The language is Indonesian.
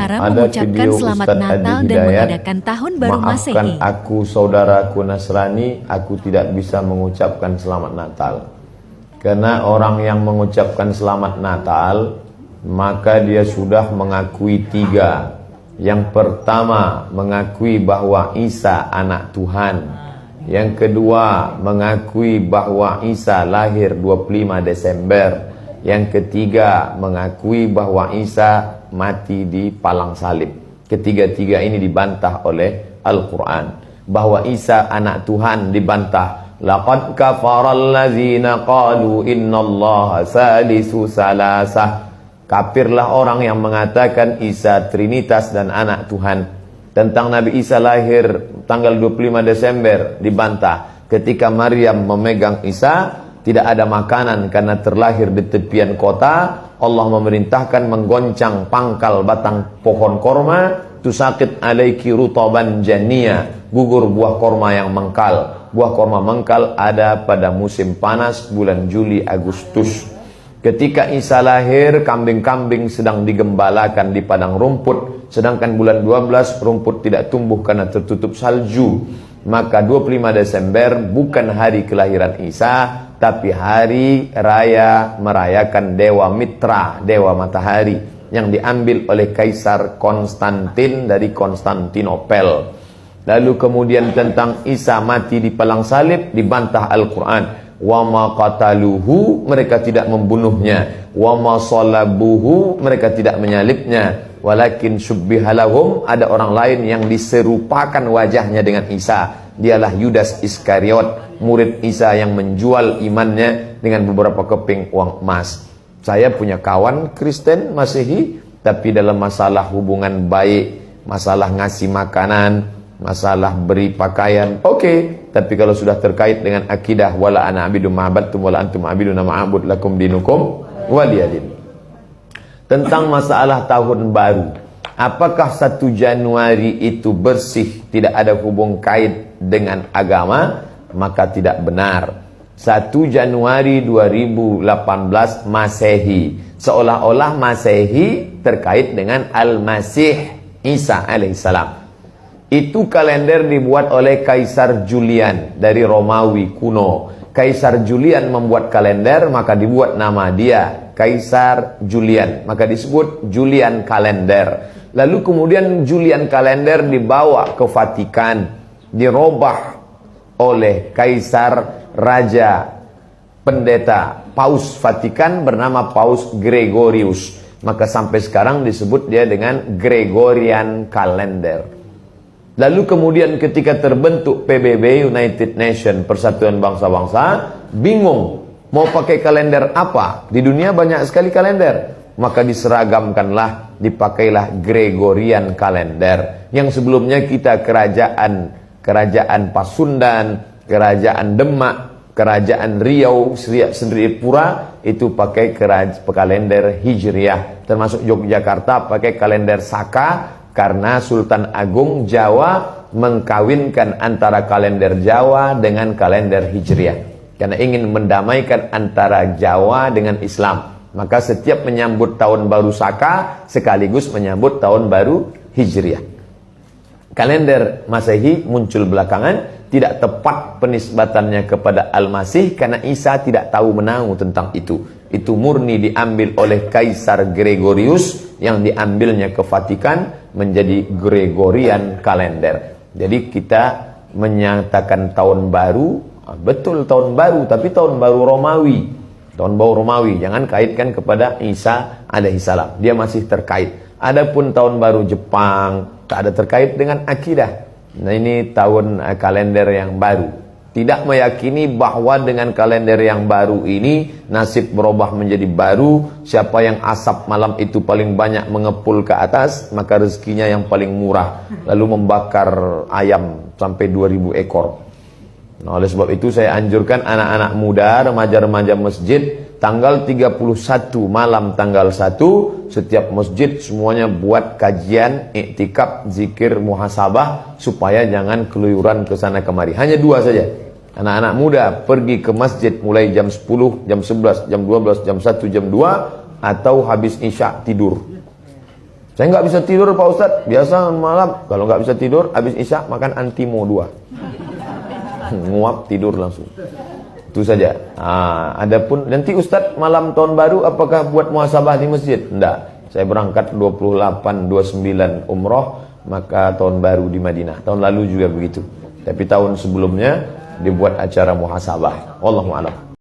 cara mengucapkan selamat Natal dan mengadakan tahun baru Masehi. Maafkan aku saudaraku Nasrani, aku tidak bisa mengucapkan selamat Natal. Karena orang yang mengucapkan selamat Natal, maka dia sudah mengakui tiga. Yang pertama, mengakui bahwa Isa anak Tuhan. Yang kedua, mengakui bahwa Isa lahir 25 Desember. Yang ketiga, mengakui bahwa Isa mati di palang salib. Ketiga-tiga ini dibantah oleh Al-Quran. Bahwa Isa anak Tuhan dibantah. Laqad kafaral ladzina qalu innallaha salisu salasah. Kafirlah orang yang mengatakan Isa Trinitas dan anak Tuhan. Tentang Nabi Isa lahir tanggal 25 Desember dibantah. Ketika Maryam memegang Isa, tidak ada makanan karena terlahir di tepian kota. Allah memerintahkan menggoncang pangkal batang pohon korma. Tusakit alaiki rutaban jania, gugur buah korma yang mengkal. Buah korma mengkal ada pada musim panas bulan Juli Agustus. Ketika Isa lahir, kambing-kambing sedang digembalakan di padang rumput. Sedangkan bulan 12 rumput tidak tumbuh karena tertutup salju. Maka 25 Desember bukan hari kelahiran Isa, tapi hari raya merayakan Dewa Mitra, Dewa Matahari, yang diambil oleh Kaisar Konstantin dari Konstantinopel. Lalu kemudian tentang Isa mati di palang salib dibantah Al-Quran. Wa ma qataluhu, mereka tidak membunuhnya. Wa ma salabuhu, mereka tidak menyalibnya. Walakin syubbihalahum, ada orang lain yang diserupakan wajahnya dengan Isa. Dialah Yudas Iskariot, murid Isa yang menjual imannya dengan beberapa keping uang emas. Saya punya kawan Kristen Masehi, tapi dalam masalah hubungan baik, masalah ngasih makanan, masalah beri pakaian, oke. Tapi kalau sudah terkait dengan akidah, wala ana abidu ma'abadtum wala antum abiduna ma'abud lakum dinukum waliyadin. Tentang masalah tahun baru, apakah 1 Januari itu bersih, tidak ada hubung kait dengan agama? Maka tidak benar. 1 Januari 2018 Masehi, seolah-olah Masehi terkait dengan Al-Masih Isa alaihissalam. Itu kalender dibuat oleh Kaisar Julian dari Romawi kuno. Kaisar Julian membuat kalender, maka dibuat nama dia Kaisar Julian, maka disebut Julian kalender. Lalu kemudian Julian kalender dibawa ke Vatikan, dirobah oleh Kaisar Raja Pendeta Paus Vatikan bernama Paus Gregorius. Maka sampai sekarang disebut dia dengan Gregorian kalender. Lalu kemudian ketika terbentuk PBB, United Nation, Persatuan Bangsa-Bangsa, bingung mau pakai kalender apa? Di dunia banyak sekali kalender. Maka diseragamkanlah, dipakailah Gregorian kalender. Yang sebelumnya kita kerajaan Pasundan, kerajaan Demak, kerajaan Riau, Sendiriapura itu pakai kalender Hijriah. Termasuk Yogyakarta pakai kalender Saka, karena Sultan Agung Jawa mengkawinkan antara kalender Jawa dengan kalender Hijriah. Karena ingin mendamaikan antara Jawa dengan Islam. Maka setiap menyambut tahun baru Saka sekaligus menyambut tahun baru Hijriah. Kalender Masehi muncul belakangan, tidak tepat penisbatannya kepada Al-Masih karena Isa tidak tahu menahu tentang itu. Itu murni diambil oleh Kaisar Gregorius yang diambilnya ke Vatikan menjadi Gregorian kalender. Jadi kita menyatakan tahun baru, betul tahun baru, tapi tahun baru Romawi. Tahun baru Romawi, jangan kaitkan kepada Isa alaihissalam. Dia masih terkait. Adapun tahun baru Jepang tak ada terkait dengan akidah. Nah, ini tahun kalender yang baru. Tidak meyakini bahwa dengan kalender yang baru ini nasib berubah menjadi baru. Siapa yang asap malam itu paling banyak mengepul ke atas, maka rezekinya yang paling murah. Lalu membakar ayam sampai 2000 ekor. Nah, oleh sebab itu saya anjurkan anak-anak muda, remaja-remaja masjid, tanggal 31 malam tanggal 1 setiap masjid semuanya buat kajian, iktikaf, zikir, muhasabah supaya jangan keluyuran ke sana kemari. Hanya 2 saja. Anak-anak muda pergi ke masjid mulai jam 10, jam 11, jam 12, jam 1, jam 2 atau habis isya tidur. Saya nggak bisa tidur Pak Ustadz. Biasa malam kalau nggak bisa tidur, habis isya makan Antimo 2. Nguap tidur langsung. Itu saja. Adapun nanti Ustadz malam tahun baru apakah buat muhasabah di masjid? Enggak. Saya berangkat 28, 29 umroh, maka tahun baru di Madinah. Tahun lalu juga begitu. Tapi tahun sebelumnya dibuat acara muhasabah. Wallahu a'lam.